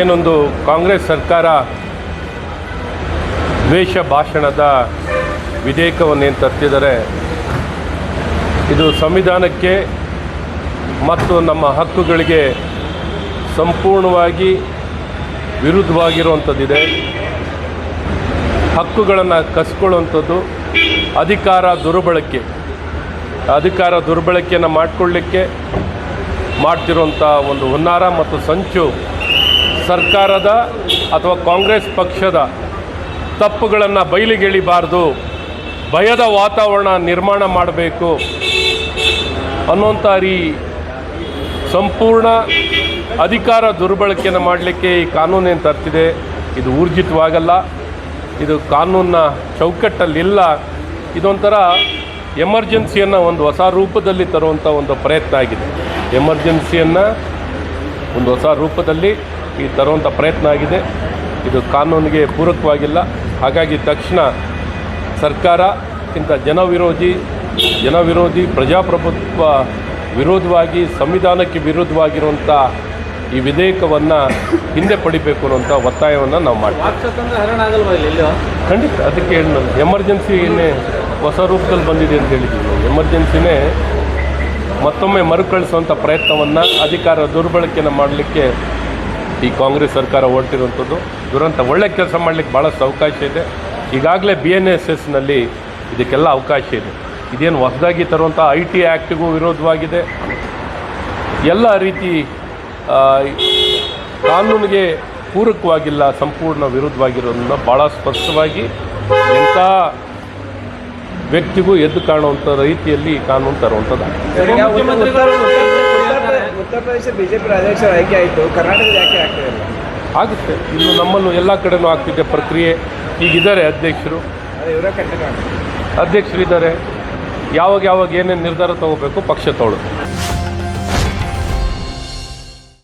ಏನೊಂದು ಕಾಂಗ್ರೆಸ್ ಸರ್ಕಾರ ದ್ವೇಷ ಭಾಷಣದ ವಿಧೇಯಕವನ್ನೇನು ತರ್ತಿದ್ದಾರೆ, ಇದು ಸಂವಿಧಾನಕ್ಕೆ ಮತ್ತು ನಮ್ಮ ಹಕ್ಕುಗಳಿಗೆ ಸಂಪೂರ್ಣವಾಗಿ ವಿರುದ್ಧವಾಗಿರುವಂಥದ್ದಿದೆ. ಹಕ್ಕುಗಳನ್ನು ಕಸ್ಕೊಳ್ಳುವಂಥದ್ದು ಅಧಿಕಾರ ದುರ್ಬಳಕೆಯನ್ನು ಮಾಡಿಕೊಳ್ಳಿಕ್ಕೆ ಮಾಡ್ತಿರುವಂಥ ಒಂದು ಹುನ್ನಾರ ಮತ್ತು ಸಂಚು ಸರ್ಕಾರದ ಅಥವಾ ಕಾಂಗ್ರೆಸ್ ಪಕ್ಷದ ತಪ್ಪುಗಳನ್ನು ಬಯಲಿಗೆಳಿಬಾರ್ದು, ಭಯದ ವಾತಾವರಣ ನಿರ್ಮಾಣ ಮಾಡಬೇಕು ಅನ್ನುವಂಥ ಸಂಪೂರ್ಣ ಅಧಿಕಾರ ದುರ್ಬಳಕೆಯನ್ನು ಮಾಡಲಿಕ್ಕೆ ಈ ಕಾನೂನೇನು ತರ್ತಿದೆ, ಇದು ಊರ್ಜಿತವಾಗಲ್ಲ, ಇದು ಕಾನೂನಿನ ಚೌಕಟ್ಟಲ್ಲಿಲ್ಲ. ಇದೊಂಥರ ಎಮರ್ಜೆನ್ಸಿಯನ್ನು ಒಂದು ಹೊಸ ರೂಪದಲ್ಲಿ ತರುವಂಥ ಒಂದು ಪ್ರಯತ್ನ ಆಗಿದೆ. ಎಮರ್ಜೆನ್ಸಿಯನ್ನು ಒಂದು ಹೊಸ ರೂಪದಲ್ಲಿ ತರುವಂಥ ಪ್ರಯತ್ನ ಆಗಿದೆ. ಇದು ಕಾನೂನಿಗೆ ಪೂರಕವಾಗಿಲ್ಲ. ಹಾಗಾಗಿ ತಕ್ಷಣ ಸರ್ಕಾರ ಇಂಥ ಜನವಿರೋಧಿ ಪ್ರಜಾಪ್ರಭುತ್ವ ವಿರೋಧವಾಗಿ ಸಂವಿಧಾನಕ್ಕೆ ವಿರುದ್ಧವಾಗಿರುವಂಥ ಈ ವಿಧೇಯಕವನ್ನು ಹಿಂದೆ ಪಡಿಬೇಕು ಅನ್ನುವಂಥ ಒತ್ತಾಯವನ್ನು ನಾವು ಮಾಡ್ತೀವಿ. ಖಂಡಿತ ಅದಕ್ಕೆ ಹೇಳಿ ನಾನು ಎಮರ್ಜೆನ್ಸಿನೇ ಹೊಸ ರೂಪದಲ್ಲಿ ಬಂದಿದೆ ಅಂತ ಹೇಳಿದ್ದೀವಿ. ಎಮರ್ಜೆನ್ಸಿನೇ ಮತ್ತೊಮ್ಮೆ ಮರುಕಳಿಸುವಂಥ ಪ್ರಯತ್ನವನ್ನು ಅಧಿಕಾರ ದುರ್ಬಳಕೆಯನ್ನು ಮಾಡಲಿಕ್ಕೆ ಈ ಕಾಂಗ್ರೆಸ್ ಸರ್ಕಾರ ಹೊರಟಿರುವಂಥದ್ದು ದುರಂತ. ಒಳ್ಳೆ ಕೆಲಸ ಮಾಡಲಿಕ್ಕೆ ಭಾಳಷ್ಟು ಅವಕಾಶ ಇದೆ. ಈಗಾಗಲೇ BNSSನಲ್ಲಿ ಇದಕ್ಕೆಲ್ಲ ಅವಕಾಶ ಇದೆ. ಇದೇನು ಹೊಸದಾಗಿ ತರುವಂಥ IT ಆ್ಯಕ್ಟಿಗೂ ವಿರೋಧವಾಗಿದೆ. ಎಲ್ಲ ರೀತಿ ಕಾನೂನಿಗೆ ಪೂರಕವಾಗಿಲ್ಲ, ಸಂಪೂರ್ಣ ವಿರುದ್ಧವಾಗಿರೋದನ್ನು ಭಾಳ ಸ್ಪಷ್ಟವಾಗಿ ಎಂಥ ವ್ಯಕ್ತಿಗೂ ಎದ್ದು ಕಾಣುವಂಥ ರೀತಿಯಲ್ಲಿ ಕಾನೂನು ತರುವಂಥದ್ದು. ಉತ್ತರ ಪ್ರದೇಶ BJP ಅಧ್ಯಕ್ಷರ ಆಯ್ಕೆ ಆಯಿತು, ಕರ್ನಾಟಕದ ಯಾಕೆ ಆಗ್ತಾ ಇಲ್ಲ? ಆಗುತ್ತೆ, ಇನ್ನು ನಮ್ಮಲ್ಲೂ ಎಲ್ಲ ಕಡೆನೂ ಆಗ್ತಿದೆ ಪ್ರಕ್ರಿಯೆ. ಈಗಿದ್ದಾರೆ ಅಧ್ಯಕ್ಷರಿದ್ದಾರೆ, ಯಾವಾಗ ಏನೇನು ನಿರ್ಧಾರ ತಗೋಬೇಕು ಪಕ್ಷ ತಗೊಳ್ಳೋದು.